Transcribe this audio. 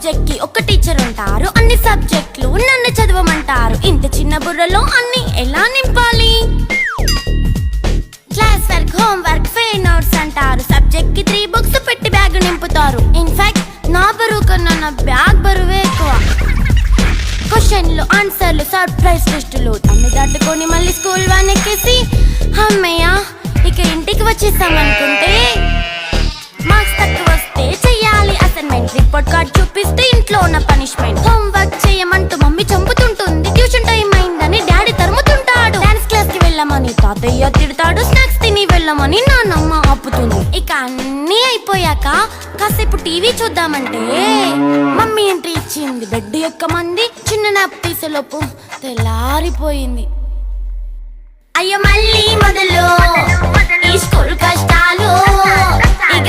Subject కి ఒక teacher ఉంటారు, అన్ని సబ్జెక్టులు నన్ను చదవమంటారు. ఇంత చిన్న బుర్రలో అన్ని ఎలా నింపాలి? Class work, home work, fair notes అంటారు. సబ్జెక్ట్ కి 3 బుక్స్ పెట్టి బ్యాగ్ నింపుతారు. ఇన్ఫాక్ట్ నా బరువు కన్నా నా బ్యాగ్ బరువే ఎక్కువ. క్వశ్చన్లు, ఆన్సర్లు, సర్ప్రైజ్ టెస్టులు అన్ని దాటుకొని మళ్ళీ స్కూల్ వ్యాన్ ఎక్కేసి అమ్మయ్య ఇక ఇంటికి వచ్చేసామనుకుంటే మార్క్స్ తక్కువ వస్తే చెయ్యాలి అసైన్మెంట్. రిపోర్ట్ కార్డ్ చూపిస్తే ఇంట్లో ఉన్న పనిష్మెంట్. హోమ్ వర్క్ చేయమంటూ మమ్మీ చంపుతుంటుంది. ట్యూషన్ టైం అయిందని డాడీ తరుముతుంటాడు. డాన్స్ క్లాస్ కి వెళ్ళమని తాతయ్య తిడతాడు. స్నాక్స్ తిని వెళ్ళమని నాన్నమ్మ ఆపుతుంది. ఇక అన్నీ అయిపోయాక కాసేపు టీవీ చూద్దామంటే మమ్మీ ఎంట్రీ ఇచ్చింది. బెడ్ ఎక్కమంది. చిన్న నాప్ తీసేలోపు తెల్లారిపోయింది. అయ్యో మళ్ళీ మొదలు ఈ స్కూల్ కష్టాలు. ఇక